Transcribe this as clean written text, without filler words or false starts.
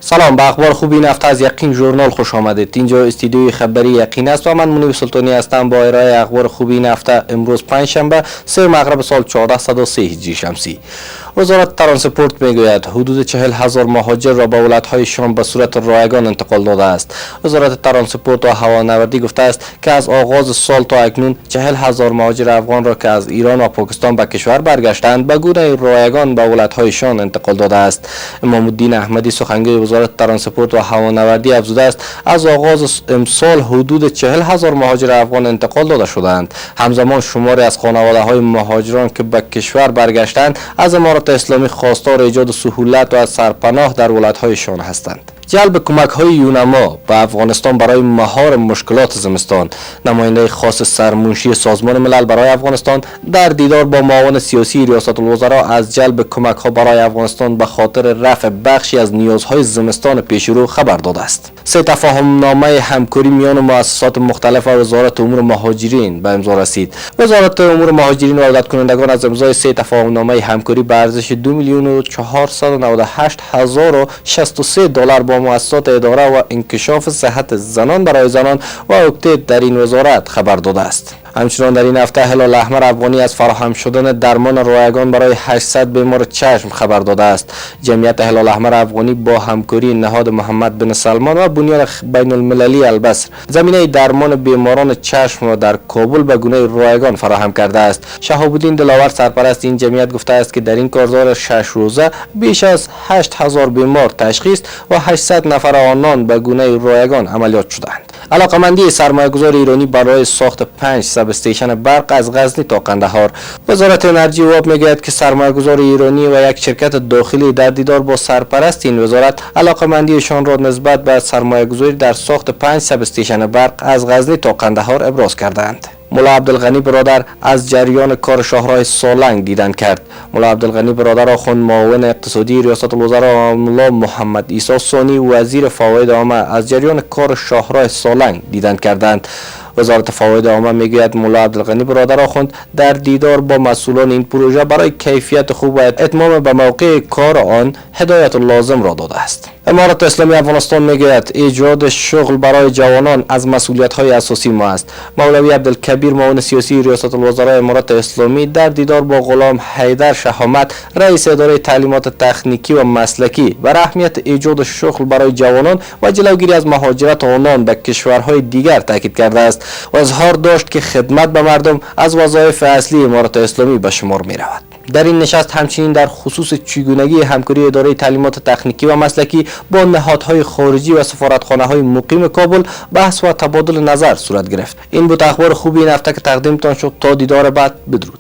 سلام، به اخبار خوب این هفته از یقین ژورنال خوش آمدید. اینجا استودیوی خبری یقین است و من منیب سلطانی هستم با ارائه اخبار خوب این هفته. امروز پنجشنبه 3 مغرب سال 1403 هجری شمسی. وزارت ترانسپورت میگوید حدود 40,000 مهاجر را به ولایت‌های شام به صورت رایگان انتقال داده است. وزارت ترانسپورت و هوانوردی گفته است که از آغاز سال تا اکنون 40,000 مهاجر افغان را که از ایران و پاکستان به کشور برگشتند به گونه رایگان به ولایت‌هایشان انتقال داده است. امام الدین احمدی سخنگوی وزارت ترانسپورت و هوانوردی افزوده است از آغاز امسال حدود 40,000 مهاجر افغان انتقال داده شدند. همزمان شماری از خانواده‌های مهاجران که به کشور برگشتند از امارات اسلامی خواستار ایجاد سهولت و سرپناه در ولایت‌هایشان هستند. جلب کمک‌های یونما به افغانستان برای مهار مشکلات زمستان. نماینده خاص سرمنشی سازمان ملل برای افغانستان در دیدار با معاون سیاسی ریاست الوزراء از جلب کمک‌ها برای افغانستان به خاطر رفع بخشی از نیازهای زمستان پیشرو خبر داده است. سه تفاهم‌نامه همکاری میان مؤسسات مختلف و وزارت امور مهاجرین به امضا رسید. وزارت امور مهاجرین وعدت کنندگان از امضای سه تفاهم‌نامه همکاری به ارزش 2,498,063 دلار با مؤسسات اداره و انکشاف صحت زنان برای زنان و اکتید در این وزارت خبر داده است. همچنان در این هفته هلال احمر افغانی از فراهم شدن درمان رایگان برای 800 بیمار چشم خبر داده است. جمعیت هلال احمر افغانی با همکاری نهاد محمد بن سلمان و بنیاد بین المللی البصر زمینه درمان بیماران چشم را در کابل به گونه رایگان فراهم کرده است. شهاب الدین دلاور سرپرست این جمعیت گفته است که در این کارزار 6 روزه بیش از 8000 بیمار تشخیص و 800 نفر آنان به گونه رایگان عملیات شدند. علاقمندی سرمایه‌گذار ایرانی برای ساخت 5 سب استیشن برق از غزنی تا قندهار. وزارت انرژی و آب میگوید که سرمایه‌گذار ایرانی و یک شرکت داخلی در دیدار با سرپرست این وزارت علاقمندیشان را نسبت به سرمایه‌گذاری در ساخت 5 سب استیشن برق از غزنی تا قندهار ابراز کردند. مولا عبدالغنی برادر از جریان کار شاهراه سالنگ دیدن کرد. مولا عبدالغنی برادر آخوند معاون اقتصادی ریاست الوزراء و مولا محمد عیسی ثانی وزیر فواید عامه از جریان کار شاهراه سالنگ دیدن کردند. وزارت فواید عامه میگوید مولا عبدالغنی برادر آخوند در دیدار با مسئولان این پروژه برای کیفیت خوب و اتمام به موقع کار آن هدایت لازم را داده است. امارات اسلامی افغانستان میگوید ایجاد شغل برای جوانان از مسئولیت‌های اساسی ما است. مولوی عبدالکبیر معاون سیاسی ریاست الوزراء امارات اسلامی در دیدار با غلام حیدر شهامت رئیس اداره تعلیمات تکنیکی و مسلکی بر اهمیت ایجاد شغل برای جوانان و جلوگیری از مهاجرت آنان به کشورهای دیگر تاکید کرده است و اظهار داشت که خدمت به مردم از وظایف اصلی امارات اسلامی به شمار می رود. در این نشست همچنین در خصوص چگونگی همکاری اداره تعلیمات تکنیکی و مسلکی با نهادهای خارجی و سفارتخانه‌های مقیم کابل بحث و تبادل نظر صورت گرفت. این بود اخبار خوبی این هفته که تقدیمتان شد. تا دیدار بعد، بدرود.